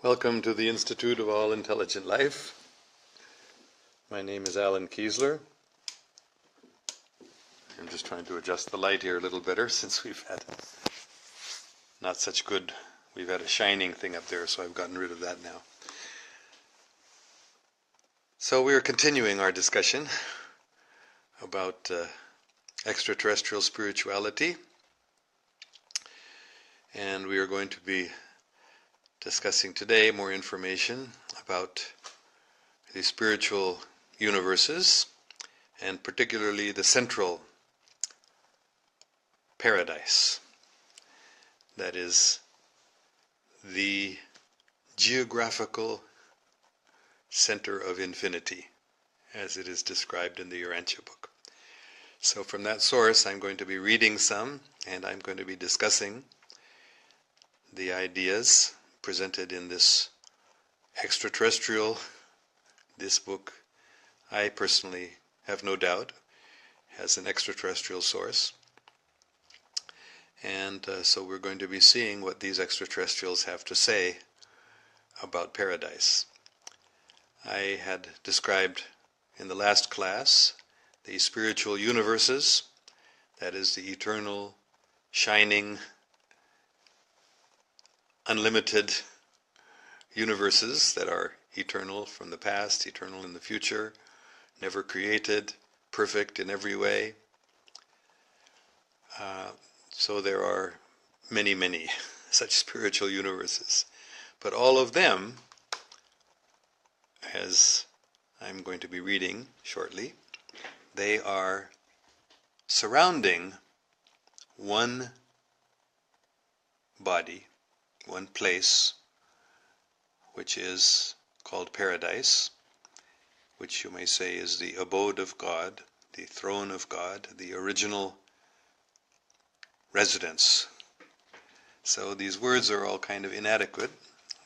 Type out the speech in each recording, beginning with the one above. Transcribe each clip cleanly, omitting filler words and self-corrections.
Welcome to the Institute of All Intelligent Life. My name is Allan Keislar. I'm just trying to adjust the light here a little better since we've had we've had a shining thing up there, so I've gotten rid of that now. So we are continuing our discussion about extraterrestrial spirituality, and we are going to be discussing today more information about the spiritual universes, and particularly the central paradise, that is the geographical center of infinity, as it is described in the Urantia book. So from that source I'm going to be reading some, and I'm going to be discussing the ideas presented in this Extraterrestrial. This book, I personally have no doubt, has an extraterrestrial source. And so we're going to be seeing what these extraterrestrials have to say about paradise. I had described in the last class the spiritual universes, that is the eternal, shining, unlimited universes that are eternal from the past, eternal in the future, never created, perfect in every way. So there are many, many such spiritual universes. But all of them, as I'm going to be reading shortly, they are surrounding one body, one place, which is called paradise, which you may say is the abode of God, the throne of God, the original residence. So these words are all kind of inadequate,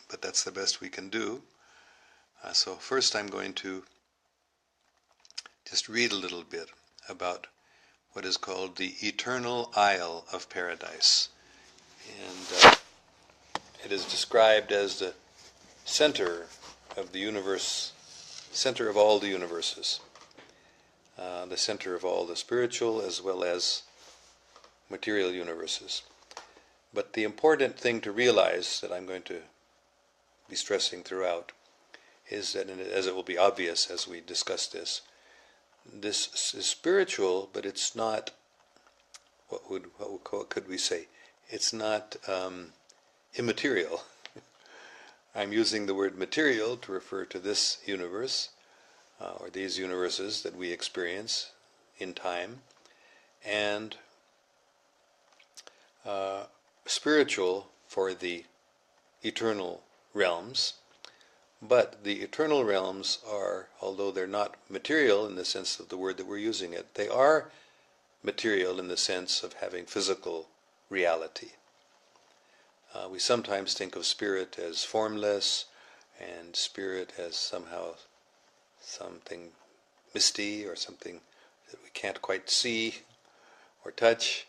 but that's the best we can do. So first I'm going to just read a little bit about what is called the Eternal Isle of Paradise. And it is described as the center of the universe, center of all the universes, the center of all the spiritual as well as material universes. But the important thing to realize that I'm going to be stressing throughout is that, as it will be obvious as we discuss this, this is spiritual, but it's not, what could we say? It's not immaterial. I'm using the word material to refer to this universe, or these universes that we experience in time, and spiritual for the eternal realms. But the eternal realms are, although they're not material in the sense of the word that we're using it, they are material in the sense of having physical reality. We sometimes think of spirit as formless, and spirit as somehow something misty or something that we can't quite see or touch.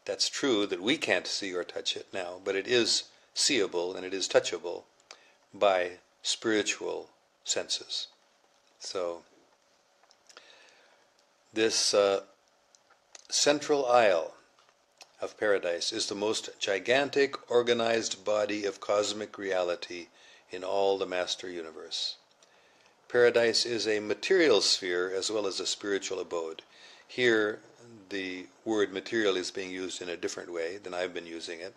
That's true that we can't see or touch it now, but it is seeable and it is touchable by spiritual senses. So this central isle of paradise is the most gigantic organized body of cosmic reality in all the master universe. Paradise is a material sphere as well as a spiritual abode. Here the word material is being used in a different way than I've been using it.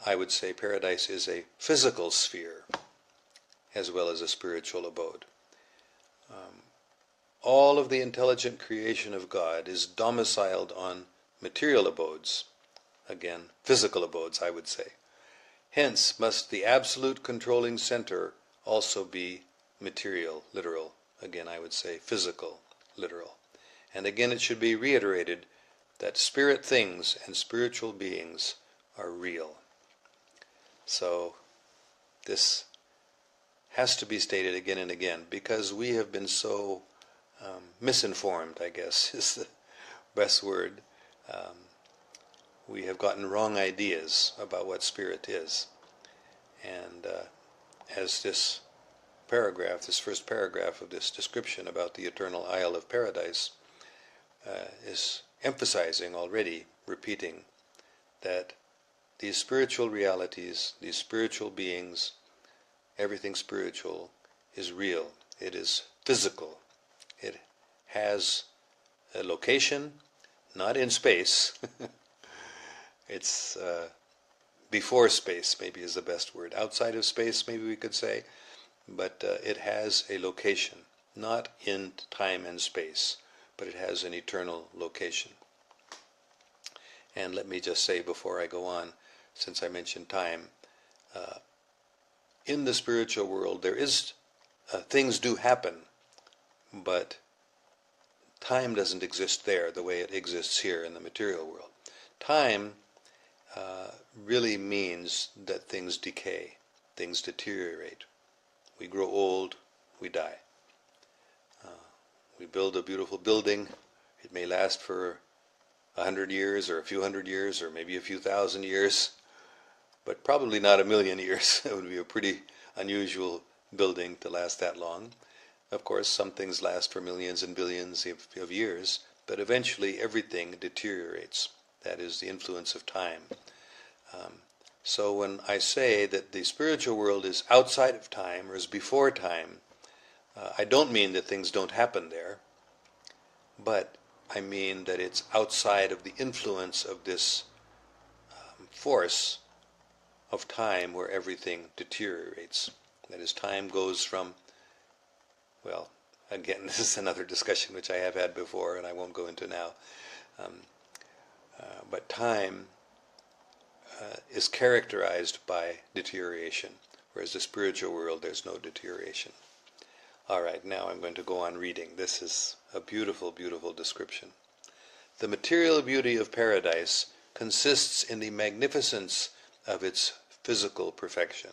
I would say paradise is a physical sphere as well as a spiritual abode. All of the intelligent creation of God is domiciled on material abodes, again, physical abodes, I would say. Hence must the absolute controlling center also be material, literal. Again, I would say physical, literal. And again, it should be reiterated that spirit things and spiritual beings are real. So this has to be stated again and again, because we have been so misinformed, I guess, is the best word. We have gotten wrong ideas about what spirit is. And as this paragraph, this first paragraph of this description about the eternal isle of paradise is emphasizing already, repeating, that these spiritual realities, these spiritual beings, everything spiritual is real. It is physical. It has a location, not in space. It's before space, maybe is the best word. Outside of space, maybe we could say. But it has a location, not in time and space, but it has an eternal location. And let me just say before I go on, since I mentioned time, in the spiritual world there is, things do happen, but time doesn't exist there the way it exists here in the material world. Time really means that things decay, things deteriorate. We grow old, we die. We build a beautiful building. It may last for 100 years or a few hundred years or maybe a few thousand years, but probably not a million years. It would be a pretty unusual building to last that long. Of course, some things last for millions and billions of years, but eventually everything deteriorates. That is the influence of time. So when I say that the spiritual world is outside of time or is before time, I don't mean that things don't happen there, but I mean that it's outside of the influence of this force of time where everything deteriorates. That is, time goes from, well, again, this is another discussion which I have had before and I won't go into now, but time is characterized by deterioration, whereas the spiritual world there's no deterioration. All right, now I'm going to go on reading. This is a beautiful, beautiful description. The material beauty of paradise consists in the magnificence of its physical perfection.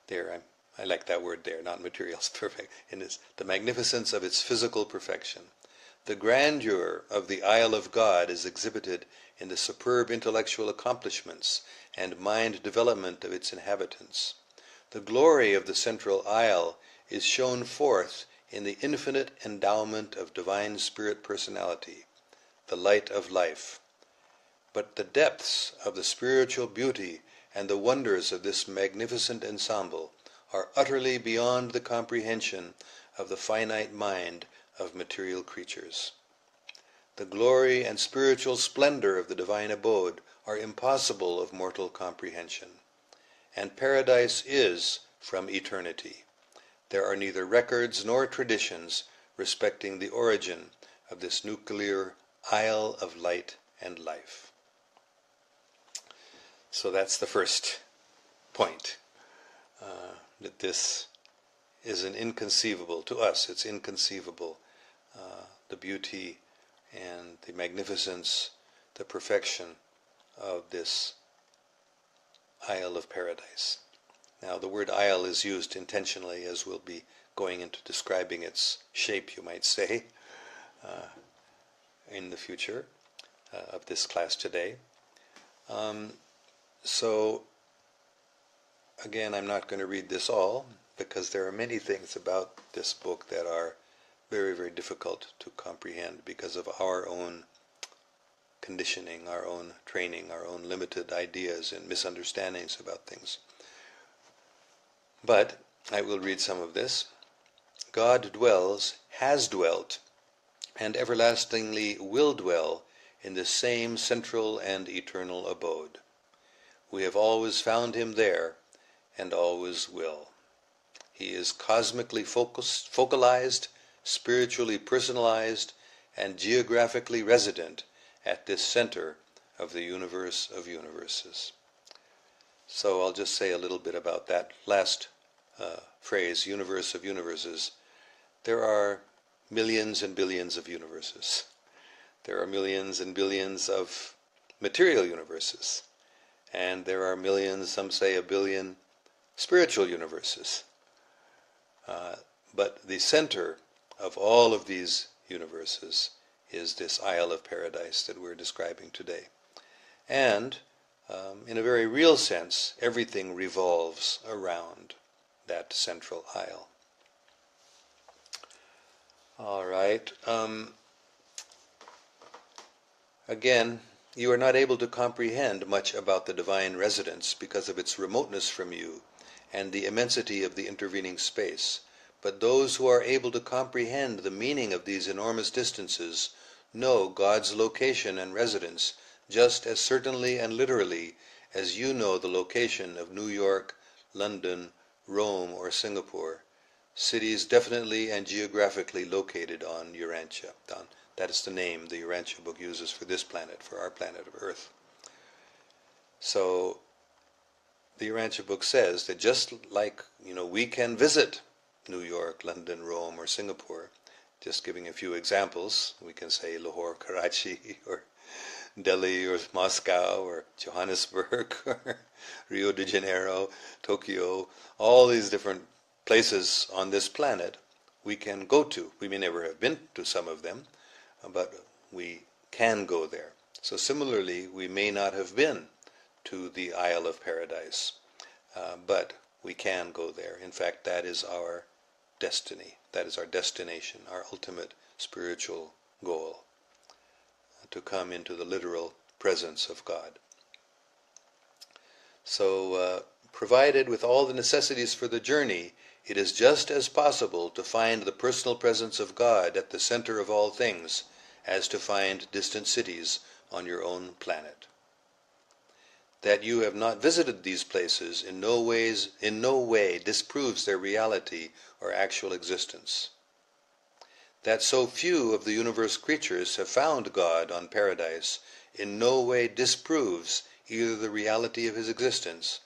There, I like that word there, not materials perfect. In the magnificence of its physical perfection. The grandeur of the Isle of God is exhibited in the superb intellectual accomplishments and mind development of its inhabitants. The glory of the central isle is shown forth in the infinite endowment of divine spirit personality, the light of life. But the depths of the spiritual beauty and the wonders of this magnificent ensemble are utterly beyond the comprehension of the finite mind of material creatures. The glory and spiritual splendor of the divine abode are impossible of mortal comprehension. And paradise is from eternity. There are neither records nor traditions respecting the origin of this nuclear isle of light and life. So that's the first point, that this is an inconceivable, to us it's inconceivable, the beauty and the magnificence, the perfection of this Isle of Paradise. Now the word isle is used intentionally, as we'll be going into describing its shape, you might say, in the future of this class today. So again, I'm not going to read this all, because there are many things about this book that are very, very difficult to comprehend because of our own conditioning, our own training, our own limited ideas and misunderstandings about things. But I will read some of this. God dwells, has dwelt, and everlastingly will dwell in the same central and eternal abode. We have always found him there, and always will. He is cosmically focalized, spiritually personalized, and geographically resident at this center of the universe of universes. So I'll just say a little bit about that last phrase, universe of universes. There are millions and billions of universes. There are millions and billions of material universes. And there are millions, some say a billion, spiritual universes. But the center of all of these universes is this Isle of Paradise that we're describing today. And In a very real sense, everything revolves around that central isle. All right. Again, you are not able to comprehend much about the divine residence because of its remoteness from you and the immensity of the intervening space. But those who are able to comprehend the meaning of these enormous distances know God's location and residence just as certainly and literally as you know the location of New York, London, Rome, or Singapore, cities definitely and geographically located on Urantia. That is the name the Urantia book uses for this planet, for our planet of Earth. So the Urantia book says that just like we can visit New York, London, Rome, or Singapore, just giving a few examples, we can say Lahore, Karachi, or Delhi, or Moscow, or Johannesburg, or Rio de Janeiro, Tokyo, all these different places on this planet we can go to. We may never have been to some of them, but we can go there. So similarly, we may not have been to the Isle of Paradise, but we can go there. In fact, that is our destiny. That is our destination, our ultimate spiritual goal, to come into the literal presence of God. So, provided with all the necessities for the journey, it is just as possible to find the personal presence of God at the center of all things as to find distant cities on your own planet. That you have not visited these places in no way disproves their reality or actual existence. That so few of the universe creatures have found God on Paradise in no way disproves either the reality of his existence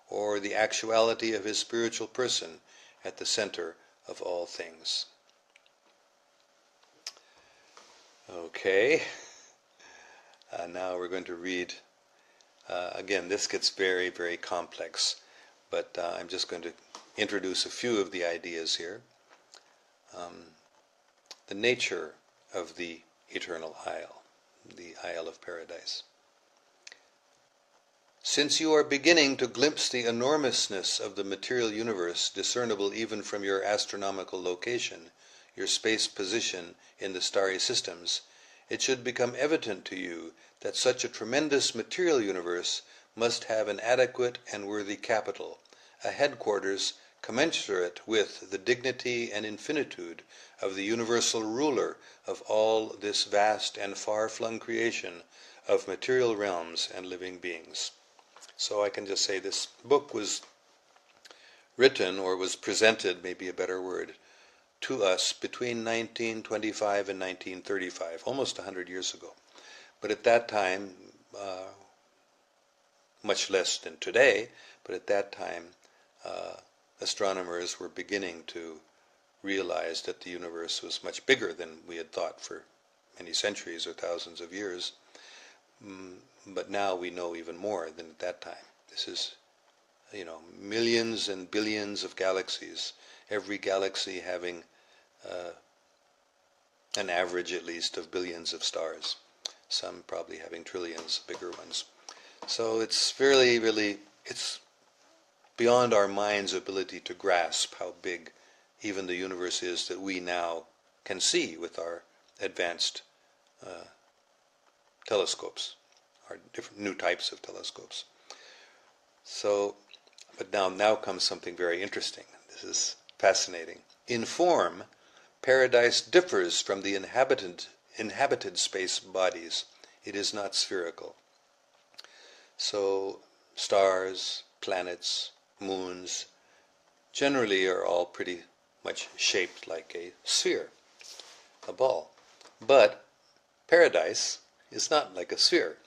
or the actuality of his spiritual person at the center of all things. Okay, now we're going to read, again, this gets very, very complex, but I'm just going to introduce a few of the ideas here. The nature of the eternal isle, the Isle of Paradise. Since you are beginning to glimpse the enormousness of the material universe, discernible even from your astronomical location, your space position in the starry systems, it should become evident to you that such a tremendous material universe must have an adequate and worthy capital, a headquarters commensurate with the dignity and infinitude of the universal ruler of all this vast and far-flung creation of material realms and living beings. So I can just say this book was written, or was presented, maybe a better word, to us between 1925 and 1935, almost 100 years ago. But at that time, much less than today, but at that time, astronomers were beginning to realize that the universe was much bigger than we had thought for many centuries or thousands of years. But now we know even more than at that time. This is, millions and billions of galaxies, every galaxy having an average at least of billions of stars, some probably having trillions, bigger ones. So it's it's beyond our mind's ability to grasp how big even the universe is that we now can see with our advanced telescopes, our different new types of telescopes. So, but now comes something very interesting. This is fascinating. In form, Paradise differs from the inhabited space bodies. It is not spherical. So, stars, planets, moons, generally are all pretty much shaped like a sphere, a ball. But Paradise is not like a sphere.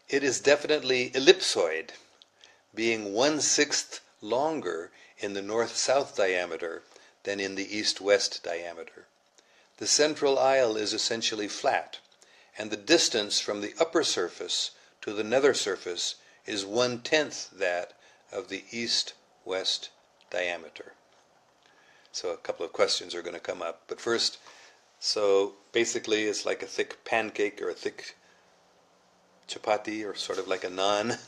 It is definitely ellipsoid, being 1/6 longer in the north-south diameter than in the east-west diameter. The central isle is essentially flat, and the distance from the upper surface to the nether surface is 1/10 that of the east-west diameter. So a couple of questions are going to come up. But first, so basically it's like a thick pancake or a thick chapati, or sort of like a naan.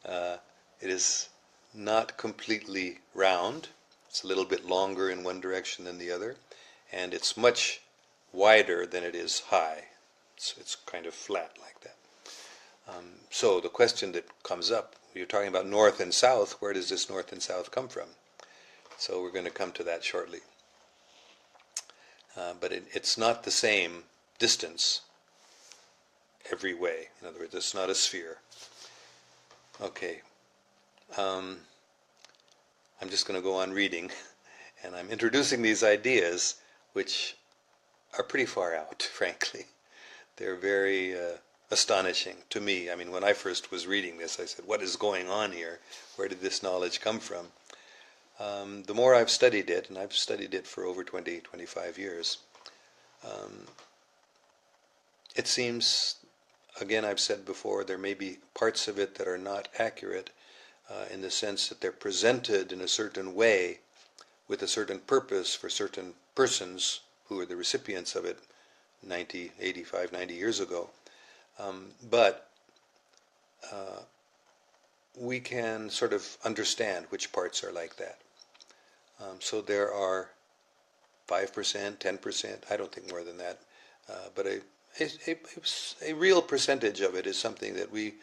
It is not completely round. It's a little bit longer in one direction than the other, and it's much wider than it is high. It's kind of flat like that. So the question that comes up, you're talking about north and south, where does this north and south come from? So we're going to come to that shortly. But it's not the same distance every way. In other words, it's not a sphere. Okay. I'm just going to go on reading, and I'm introducing these ideas, which are pretty far out, frankly. They're very astonishing to me. I mean, when I first was reading this, I said, what is going on here? Where did this knowledge come from? The more I've studied it, and I've studied it for over 20, 25 years, it seems, again, I've said before, there may be parts of it that are not accurate in the sense that they're presented in a certain way with a certain purpose for certain persons who are the recipients of it 90, 85, 90 years ago. But we can sort of understand which parts are like that. So there are 5%, 10%, I don't think more than that, but a real percentage of it is something that we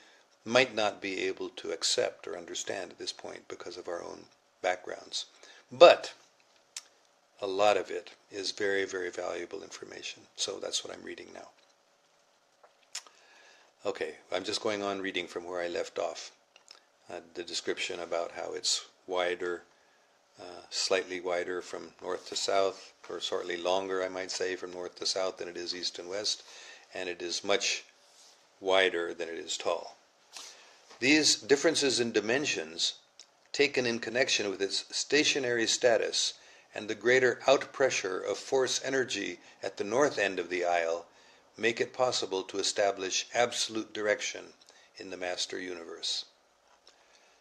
might not be able to accept or understand at this point because of our own backgrounds. But a lot of it is very, very valuable information. So that's what I'm reading now. Okay, I'm just going on reading from where I left off. The description about how it's wider, slightly wider from north to south, or slightly longer, I might say, from north to south than it is east and west, and it is much wider than it is tall. These differences in dimensions, taken in connection with its stationary status and the greater outpressure of force energy at the north end of the aisle, make it possible to establish absolute direction in the master universe.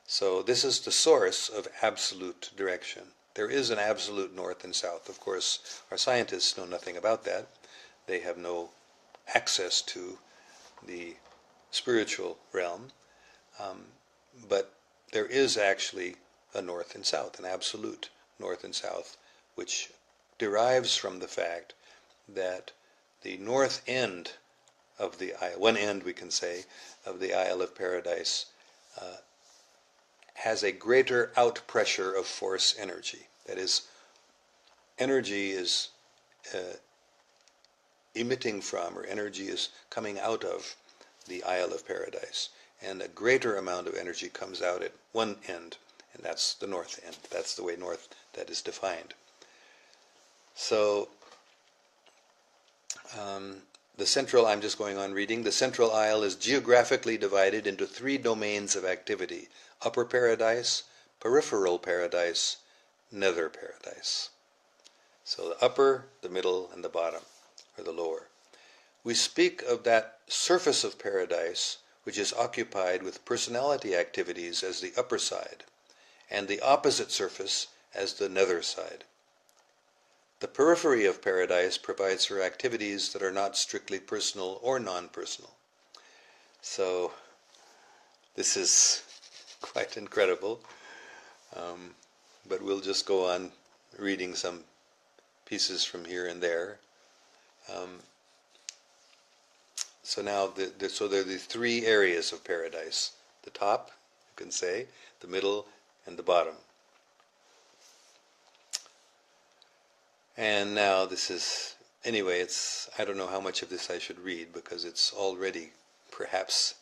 So this is the source of absolute direction. There is an absolute north and south. Of course, our scientists know nothing about that. They have no access to the spiritual realm. But there is actually a north and south, an absolute north and south, which derives from the fact that the north end of the Isle, one end we can say, of the Isle of Paradise has a greater outpressure of force energy. That is, energy is emitting from, or energy is coming out of the Isle of Paradise. And a greater amount of energy comes out at one end, and that's the north end. That's the way north that is defined. So the central, I'm just going on reading, the central isle is geographically divided into 3 domains of activity: upper paradise, peripheral paradise, nether paradise. So the upper, the middle, and the bottom, or the lower. We speak of that surface of paradise which is occupied with personality activities as the upper side, and the opposite surface as the nether side. The periphery of paradise provides for activities that are not strictly personal or non-personal. So this is quite incredible, but we'll just go on reading some pieces from here and there. So now, so there are the 3 areas of paradise: the top, you can say, the middle, and the bottom. And now this is, anyway, it's, I don't know how much of this I should read, because it's already perhaps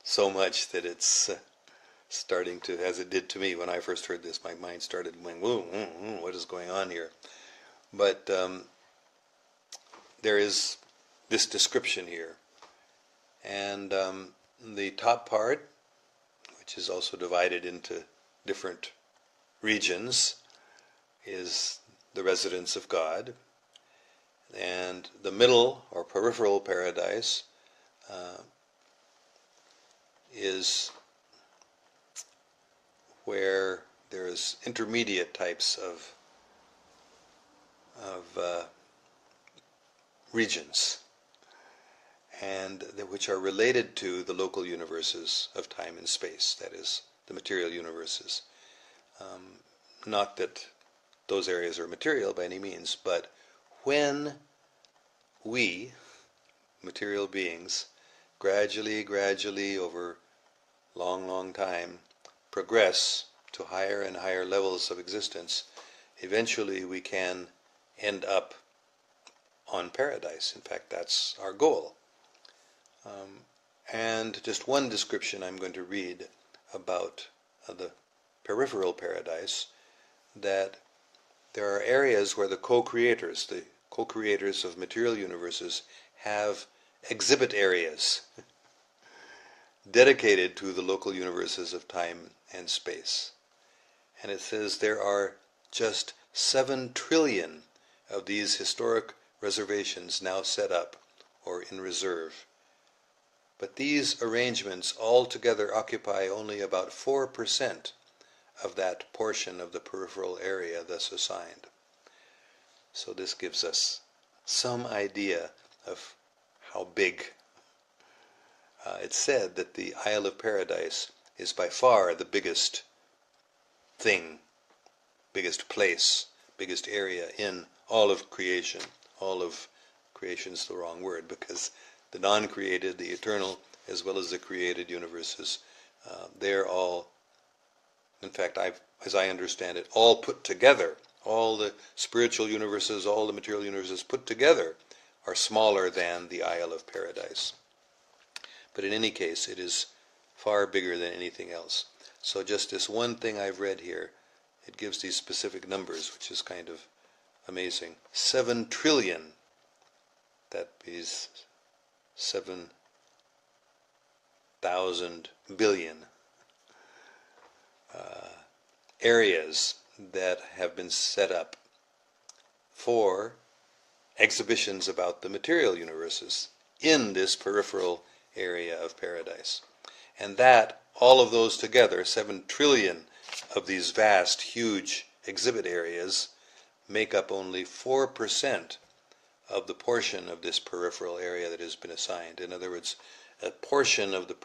so much that it's starting to, as it did to me when I first heard this, my mind started going, whoa, what is going on here? But there is this description here. And the top part, which is also divided into different regions, is the residence of God. And the middle, or peripheral paradise, is where there is intermediate types of regions. and which are related to the local universes of time and space, that is, the material universes. Not that those areas are material by any means, but when we, material beings, gradually over long time, progress to higher and higher levels of existence, eventually we can end up on paradise. In fact, that's our goal. And just one description I'm going to read about the peripheral paradise, that there are areas where the co-creators of material universes, have exhibit areas dedicated to the local universes of time and space. And it says there are just 7 trillion of these historic reservations now set up or in reserve. But these arrangements altogether occupy only about 4% of that portion of the peripheral area thus assigned. So this gives us some idea of how big. It's said that the Isle of Paradise is by far the biggest thing, biggest place, biggest area in all of creation. All of creation's the wrong word, because the non-created, the eternal, as well as the created universes, they're all, in fact, as I understand it, all put together, all the spiritual universes, all the material universes put together are smaller than the Isle of Paradise. But in any case, it is far bigger than anything else. So just this one thing I've read here, it gives these specific numbers, which is kind of amazing. 7 trillion, that is 7,000 billion areas that have been set up for exhibitions about the material universes in this peripheral area of paradise. And that, all of those together, 7 trillion of these vast, huge exhibit areas, make up only 4% of the portion of this peripheral area that has been assigned. In other words, a portion of the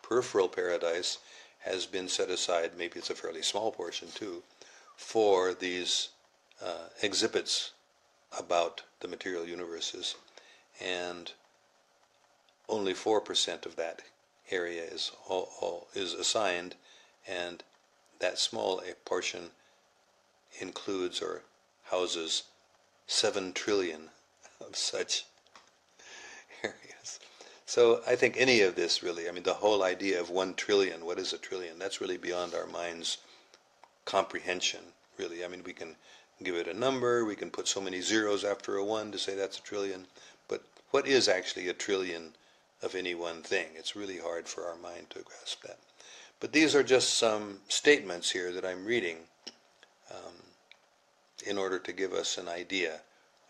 peripheral paradise has been set aside, maybe it's a fairly small portion too, for these exhibits about the material universes, and only 4% of that area is assigned, and that small portion includes or houses 7 trillion of such areas. So I think any of this really, the whole idea of 1 trillion, what is a trillion? That's really beyond our mind's comprehension, really. We can give it a number, we can put so many zeros after a 1 to say that's a trillion, but what is actually a trillion of any one thing? It's really hard for our mind to grasp that. But these are just some statements here that I'm reading in order to give us an idea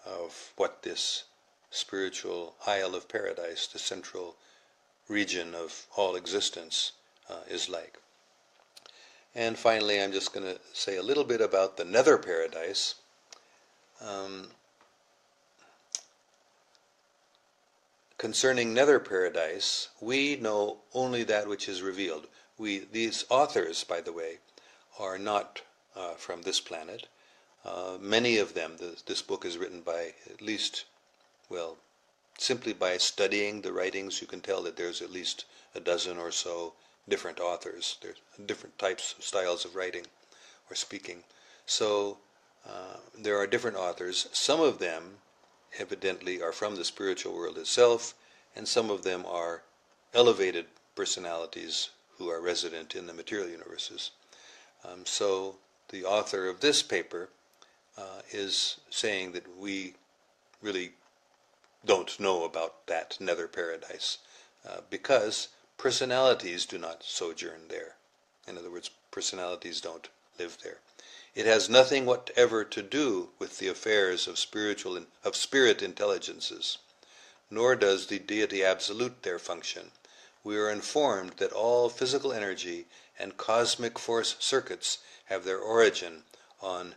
of what this spiritual Isle of Paradise, the central region of all existence, is like. And finally, I'm just going to say a little bit about the nether paradise. Concerning nether paradise, we know only that which is revealed. These authors, by the way, are not from this planet. Many of them, this book is written by at least, simply by studying the writings, you can tell that there's at least a dozen or so different authors. There's different types of styles of writing or speaking. So there are different authors. Some of them evidently are from the spiritual world itself, and some of them are elevated personalities who are resident in the material universes. So the author of this paper is saying that we really don't know about that nether paradise because personalities do not sojourn there. In other words, personalities don't live there. It has nothing whatever to do with the affairs of spirit intelligences, nor does the deity absolute their function. We are informed that all physical energy and cosmic force circuits have their origin on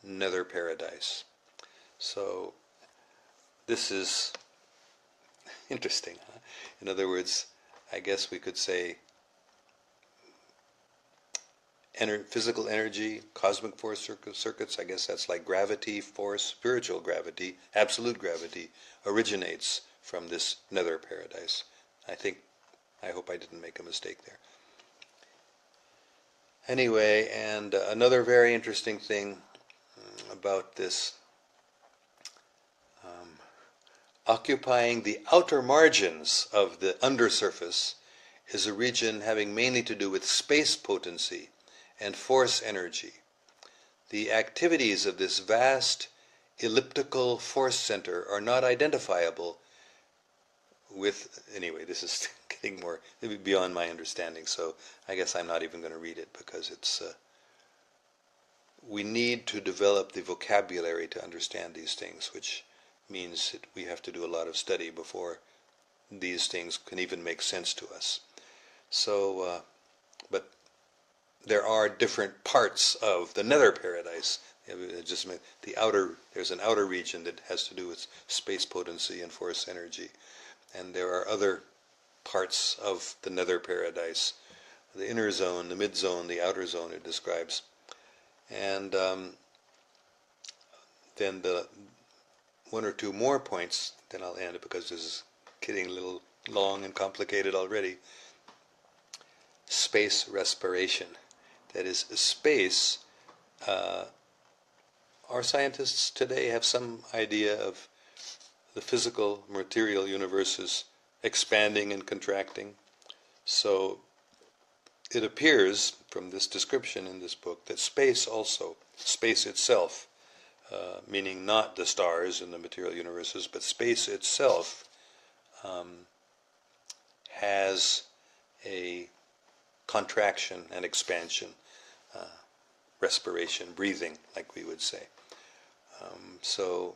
nether paradise. So this is Interesting, huh? In other words, I guess we could say physical energy, cosmic force circuits, I guess that's like gravity, force, spiritual gravity, absolute gravity, originates from this nether paradise. I hope I didn't make a mistake there. Anyway, and another very interesting thing about this, occupying the outer margins of the undersurface is a region having mainly to do with space potency and force energy. The activities of this vast elliptical force center are not identifiable with, anyway, this is getting more beyond my understanding, so I guess I'm not even going to read it because it's, we need to develop the vocabulary to understand these things, which means that we have to do a lot of study before these things can even make sense to us. So, but there are different parts of the nether paradise. Just the outer, there's an outer region that has to do with space potency and force energy. And there are other parts of the nether paradise, the inner zone, the mid zone, the outer zone it describes. And then the one or two more points, then I'll end it because this is getting a little long and complicated already. Space respiration. That is, space, our scientists today have some idea of the physical material universes expanding and contracting. So it appears from this description in this book that space also, space itself, meaning not the stars and the material universes, but space itself has a contraction and expansion, respiration, breathing, like we would say. So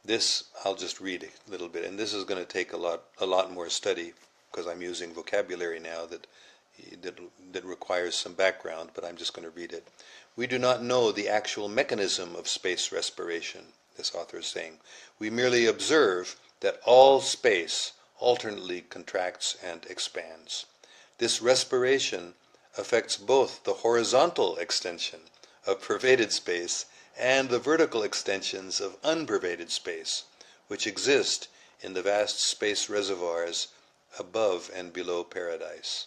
this, I'll just read a little bit, and this is going to take a lot more study because I'm using vocabulary now that requires some background, but I'm just going to read it. We do not know the actual mechanism of space respiration, this author is saying. We merely observe that all space alternately contracts and expands. This respiration affects both the horizontal extension of pervaded space and the vertical extensions of unpervaded space, which exist in the vast space reservoirs above and below paradise.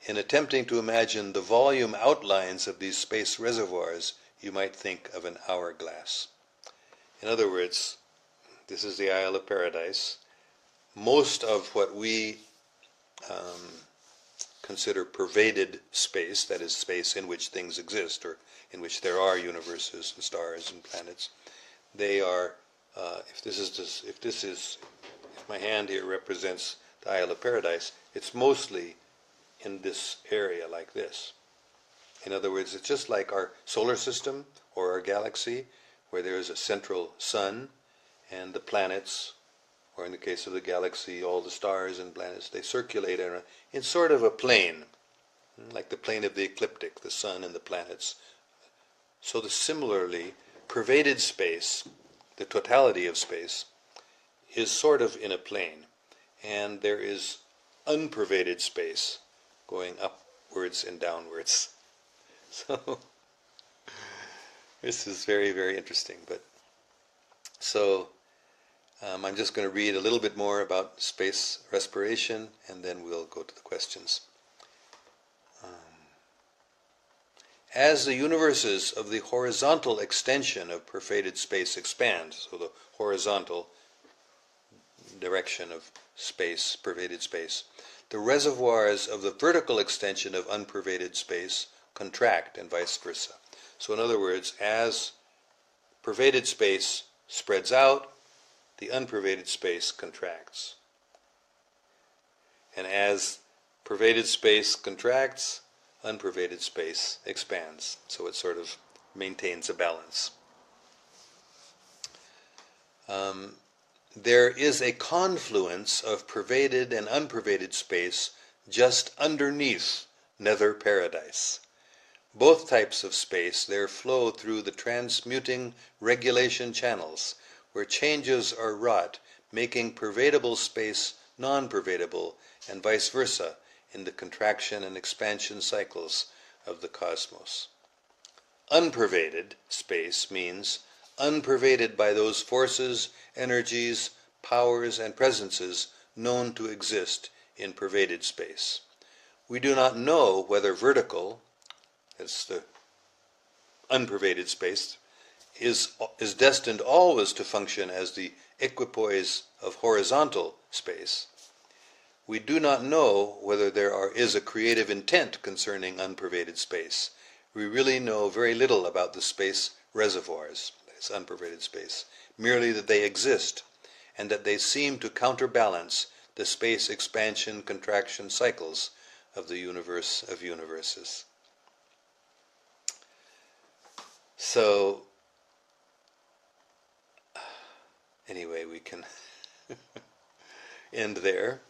In attempting to imagine the volume outlines of these space reservoirs, you might think of an hourglass. In other words, this is the Isle of Paradise. Most of what we consider pervaded space, that is space in which things exist, or in which there are universes and stars and planets, they are, if my hand here represents the Isle of Paradise, it's mostly in this area like this. In other words, it's just like our solar system or our galaxy, where there is a central sun, and the planets, or in the case of the galaxy, all the stars and planets, they circulate in sort of a plane, like the plane of the ecliptic, the sun and the planets. So similarly, pervaded space, the totality of space, is sort of in a plane, and there is unpervaded space going upwards and downwards. So this is very, very interesting. But so I'm just going to read a little bit more about space respiration, and then we'll go to the questions. As the universes of the horizontal extension of pervaded space expand, so the horizontal direction of space, pervaded space, the reservoirs of the vertical extension of unpervaded space contract, and vice versa. So in other words, as pervaded space spreads out, the unpervaded space contracts. And as pervaded space contracts, unpervaded space expands. So it sort of maintains a balance. There is a confluence of pervaded and unpervaded space just underneath nether paradise. Both types of space there flow through the transmuting regulation channels, where changes are wrought making pervadable space non-pervadable, and vice versa in the contraction and expansion cycles of the cosmos. Unpervaded space means unpervaded by those forces, energies, powers, and presences known to exist in pervaded space. We do not know whether vertical, that's the unpervaded space, is destined always to function as the equipoise of horizontal space. We do not know whether there is a creative intent concerning unpervaded space. We really know very little about the space reservoirs, this unpervaded space, merely that they exist and that they seem to counterbalance the space expansion contraction cycles of the universe of universes. So, anyway, we can end there.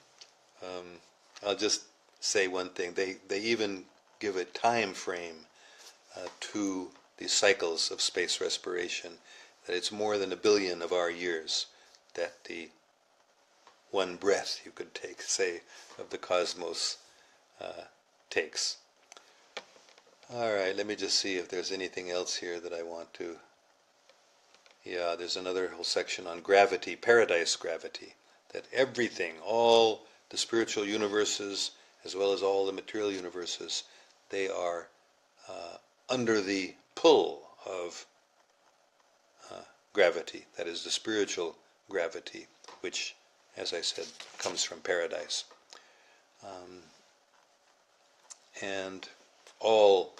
I'll just say one thing. They even give a time frame to these cycles of space respiration, that it's more than 1 billion of our years that the one breath, you could take, say, of the cosmos takes. All right, let me just see if there's anything else here that I want to... Yeah, there's another whole section on gravity, paradise gravity, that everything, all the spiritual universes, as well as all the material universes, they are under the pull of gravity, that is the spiritual gravity, which, as I said, comes from paradise. And all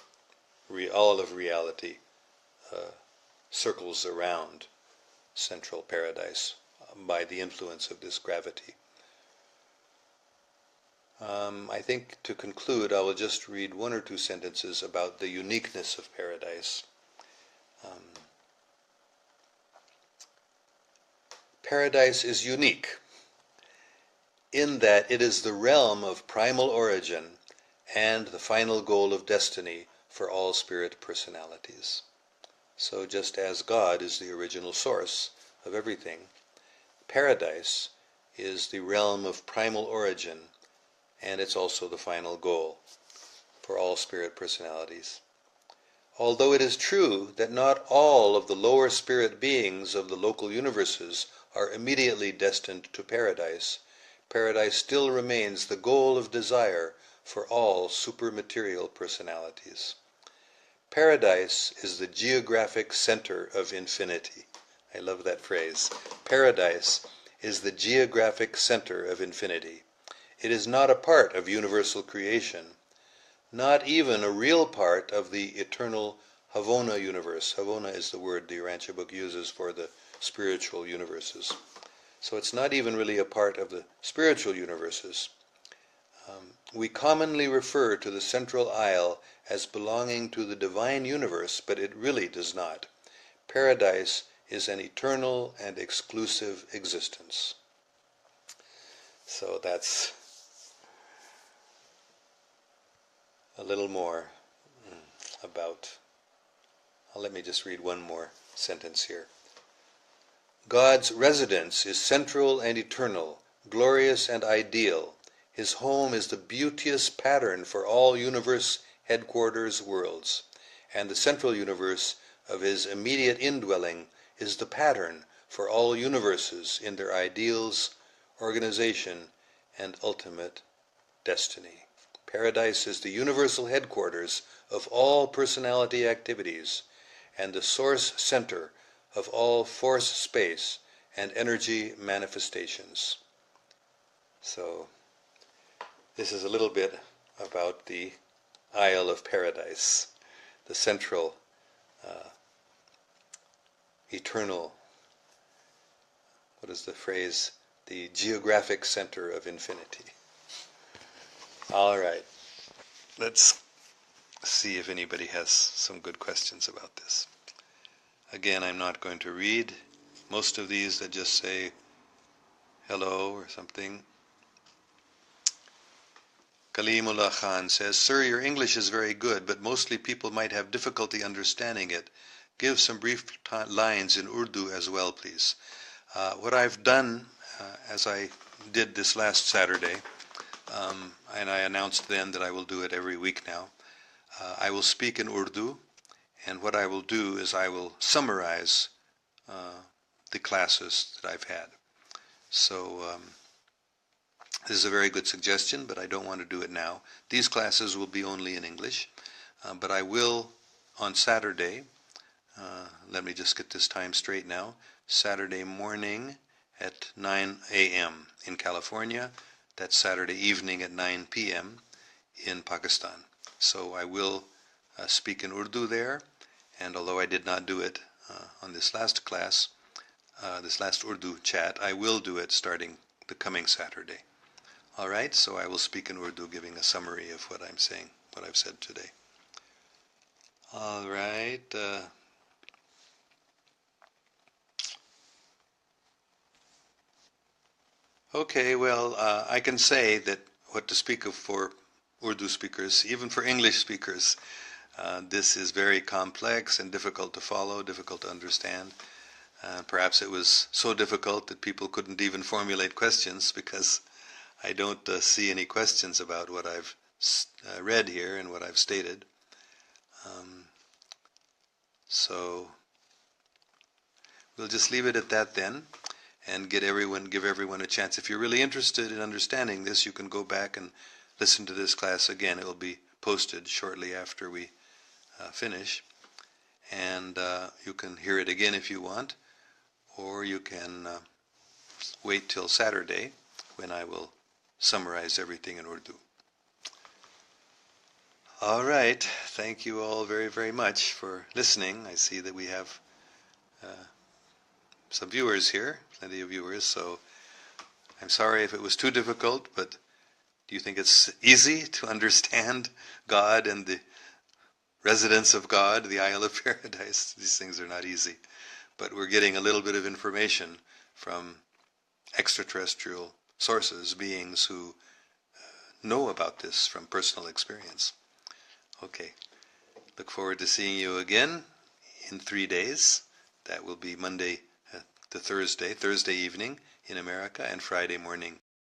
of reality circles around central paradise by the influence of this gravity. I think to conclude, I will just read 1 or 2 sentences about the uniqueness of paradise. Paradise is unique in that it is the realm of primal origin and the final goal of destiny for all spirit personalities. So just as God is the original source of everything, paradise is the realm of primal origin, and it's also the final goal for all spirit personalities. Although it is true that not all of the lower spirit beings of the local universes are immediately destined to paradise, paradise still remains the goal of desire for all supermaterial personalities. Paradise is the geographic center of infinity. I love that phrase. Paradise is the geographic center of infinity. It is not a part of universal creation, not even a real part of the eternal Havona universe. Havona is the word the Urantia book uses for the spiritual universes. So it's not even really a part of the spiritual universes. We commonly refer to the central isle as belonging to the divine universe, but it really does not. Paradise is an eternal and exclusive existence. So that's a little more about... let me just read one more sentence here. God's residence is central and eternal, glorious and ideal. His home is the beauteous pattern for all universe headquarters worlds, and the central universe of his immediate indwelling is the pattern for all universes in their ideals, organization, and ultimate destiny. Paradise is the universal headquarters of all personality activities and the source center of all force space and energy manifestations. So, this is a little bit about the Isle of Paradise, the central, eternal, what is the phrase? The geographic center of infinity. All right, let's see if anybody has some good questions about this. Again, I'm not going to read most of these that just say hello or something. Kalimullah Khan says, Sir, your English is very good, but mostly people might have difficulty understanding it. Give some brief lines in Urdu as well, please. What I've done as I did this last Saturday, and I announced then that I will do it every week now, I will speak in Urdu, and what I will do is I will summarize the classes that I've had. So this is a very good suggestion, but I don't want to do it now. These classes will be only in English, but I will on Saturday, let me just get this time straight now, Saturday morning at 9 a.m. in California. That's Saturday evening at 9 p.m. in Pakistan. So I will speak in Urdu there, and although I did not do it on this last class, this last Urdu chat, I will do it starting the coming Saturday. All right, so I will speak in Urdu, giving a summary of what I'm saying, what I've said today. All right. Okay, well, I can say that what to speak of for Urdu speakers, even for English speakers, this is very complex and difficult to follow, difficult to understand. Perhaps it was so difficult that people couldn't even formulate questions because I don't see any questions about what I've read here and what I've stated. So we'll just leave it at that then, and give everyone a chance. If you're really interested in understanding this, you can go back and listen to this class again. It will be posted shortly after we finish, and you can hear it again if you want, or you can wait till Saturday when I will summarize everything in Urdu. All right, thank you all very, very much for listening. I see that we have some viewers here, plenty of viewers, so I'm sorry if it was too difficult, but do you think it's easy to understand God and the residence of God, the Isle of Paradise? These things are not easy, but we're getting a little bit of information from extraterrestrial sources, beings who know about this from personal experience. Okay, look forward to seeing you again in 3 days. That will be Monday to Thursday evening in America, and Friday morning